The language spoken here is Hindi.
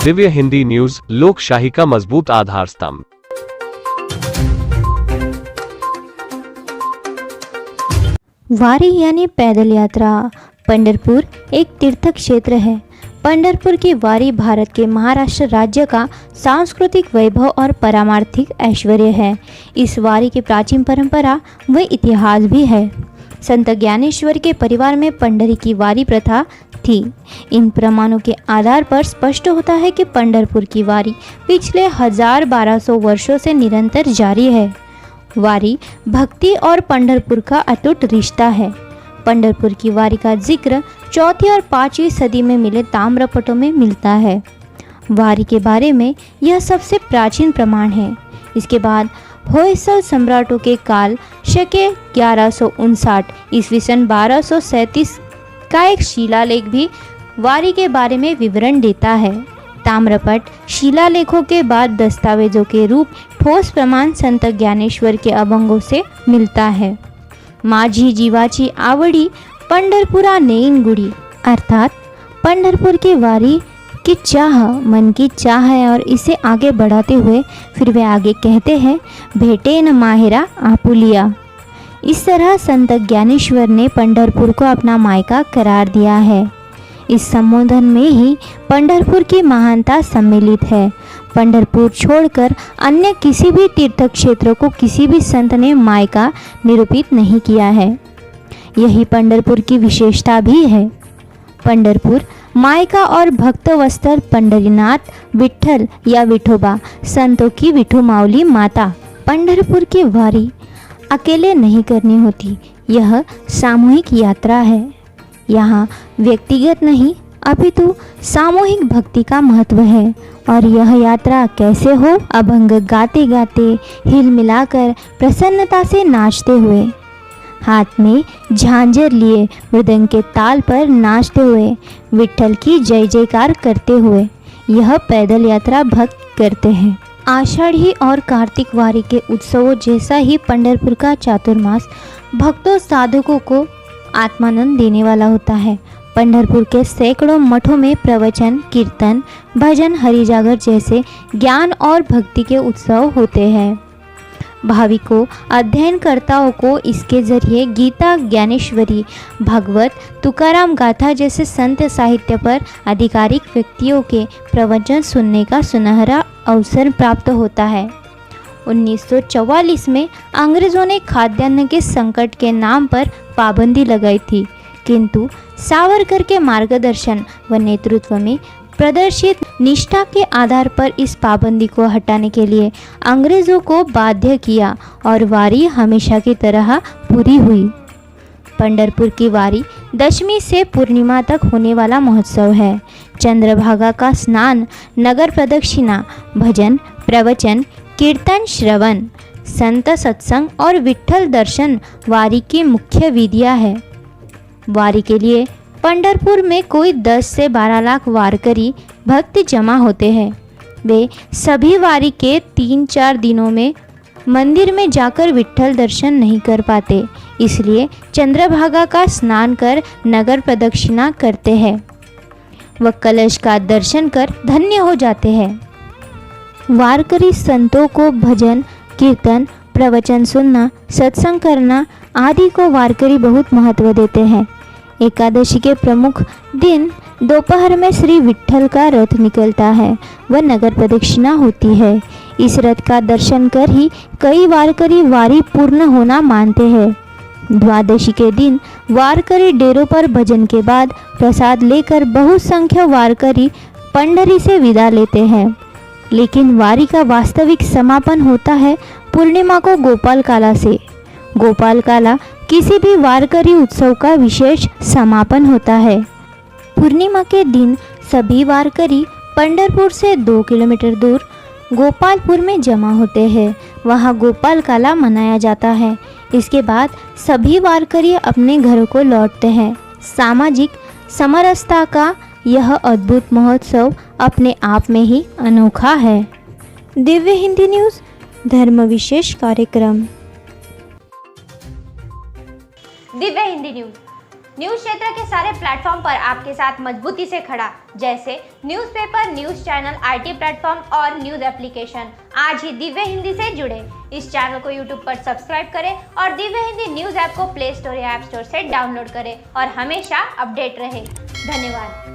दिव्य हिंदी न्यूज, लोकशाही का मजबूत आधार स्तंभ। वारी यानी पैदल यात्रा। पंढरपुर एक तीर्थ क्षेत्र है। पंढरपुर की वारी भारत के महाराष्ट्र राज्य का सांस्कृतिक वैभव और पारमार्थिक ऐश्वर्य है। इस वारी की प्राचीन परंपरा व इतिहास भी है। संत ज्ञानेश्वर के परिवार में पंढरी की वारी प्रथा थी। इन प्रमाणों के आधार पर स्पष्ट होता है कि पंढरपुर की वारी पिछले 1200 वर्षों से निरंतर जारी है। वारी भक्ति और पंढरपुर का अटूट रिश्ता है। पंढरपुर की वारी का जिक्र 4वीं और 5वीं सदी में मिले ताम्रपटों में मिलता है। वारी के बारे में यह सबसे प्राचीन प्रमाण है। इसके बाद होयसल सम्राटों के काल शके 1159 ईस्वी सन 1237 का एक शिलालेख भी वारी के बारे में विवरण देता है। ताम्रपट शिलालेखों के बाद दस्तावेजों के रूप ठोस प्रमाण संत ज्ञानेश्वर के अभंगों से मिलता है। माझी जीवाची आवडी पंढरपुरा नेईन गुडी, अर्थात पंढरपुर की वारी की चाह मन की चाह है। और इसे आगे बढ़ाते हुए फिर वे आगे कहते हैं, भेटे न माहेरा आपुलिया। इस तरह संत ज्ञानेश्वर ने पंढरपुर को अपना मायका करार दिया है। इस संबोधन में ही पंढरपुर की महानता सम्मिलित है। पंढरपुर छोड़कर अन्य किसी भी तीर्थ क्षेत्र को किसी भी संत ने मायका निरूपित नहीं किया है। यही पंढरपुर की विशेषता भी है। पंढरपुर मायका और भक्त वस्त्र पंढरीनाथ, विठ्ठल या विठोबा, संतों की विठू माऊली माता। पंढरपुर की वारी अकेले नहीं करनी होती, यह सामूहिक यात्रा है। यहाँ व्यक्तिगत नहीं अपितु सामूहिक भक्ति का महत्व है। और यह यात्रा कैसे हो? अभंग गाते गाते, हिल मिलाकर, प्रसन्नता से नाचते हुए, हाथ में झांझर लिए मृदंग के ताल पर नाचते हुए, विठ्ठल की जय जयकार करते हुए यह पैदल यात्रा भक्त करते हैं। आषाढ़ी और कार्तिक वारी के उत्सवों जैसा ही पंढरपुर का चातुर्मास भक्तों साधकों को आत्मानंद देने वाला होता है। पंढरपुर के सैकड़ों मठों में प्रवचन, कीर्तन, भजन, हरिजागर जैसे ज्ञान और भक्ति के उत्सव होते हैं। भाविकों, अध्ययनकर्ताओं को इसके जरिए गीता, ज्ञानेश्वरी, भागवत, तुकाराम गाथा जैसे संत साहित्य पर आधिकारिक व्यक्तियों के प्रवचन सुनने का सुनहरा अवसर प्राप्त होता है। 1944 में अंग्रेज़ों ने खाद्यान्न के संकट के नाम पर पाबंदी लगाई थी, किंतु सावरकर के मार्गदर्शन व नेतृत्व में प्रदर्शित निष्ठा के आधार पर इस पाबंदी को हटाने के लिए अंग्रेज़ों को बाध्य किया और वारी हमेशा की तरह पूरी हुई। पंढरपुर की वारी दशमी से पूर्णिमा तक होने वाला महोत्सव है। चंद्रभागा का स्नान, नगर प्रदक्षिणा, भजन, प्रवचन, कीर्तन, श्रवण, संत सत्संग और विठ्ठल दर्शन वारी की मुख्य विधियां है। वारी के लिए पंढरपुर में कोई 10 से 12 लाख वारकरी भक्त जमा होते हैं। वे सभी वारी के 3-4 दिनों में मंदिर में जाकर विठ्ठल दर्शन नहीं कर पाते, इसलिए चंद्रभागा का स्नान कर नगर प्रदक्षिणा करते हैं व कलश का दर्शन कर धन्य हो जाते हैं। वारकरी संतों को भजन, कीर्तन, प्रवचन सुनना, सत्संग करना आदि को वारकरी बहुत महत्व देते हैं। एकादशी के प्रमुख दिन दोपहर में श्री विठ्ठल का रथ निकलता है व नगर प्रदक्षिणा होती है। इस रथ का दर्शन कर ही कई वारकरी वारी पूर्ण होना मानते हैं। द्वादशी के दिन वारकरी डेरों पर भजन के बाद प्रसाद लेकर बहुसंख्य वारकरी पंढरी से विदा लेते हैं। लेकिन वारी का वास्तविक समापन होता है पूर्णिमा को गोपाल काला से। गोपाल काला किसी भी वारकरी उत्सव का विशेष समापन होता है। पूर्णिमा के दिन सभी वारकरी पंढरपुर से 2 किलोमीटर दूर गोपालपुर में जमा होते हैं। वहाँ गोपाल काला मनाया जाता है। इसके बाद सभी वारकरी अपने घरों को लौटते हैं। सामाजिक समरसता का यह अद्भुत महोत्सव अपने आप में ही अनोखा है। दिव्य हिंदी न्यूज़ धर्म विशेष कार्यक्रम। दिव्य हिंदी न्यूज न्यूज क्षेत्र के सारे प्लेटफॉर्म पर आपके साथ मजबूती से खड़ा, जैसे newspaper, news channel, IT platform और न्यूज एप्लीकेशन। आज ही दिव्य हिंदी से जुड़े। इस चैनल को यूट्यूब पर सब्सक्राइब करें और दिव्य हिंदी न्यूज ऐप को प्ले स्टोर या ऐप स्टोर से डाउनलोड करें और हमेशा अपडेट रहे। धन्यवाद।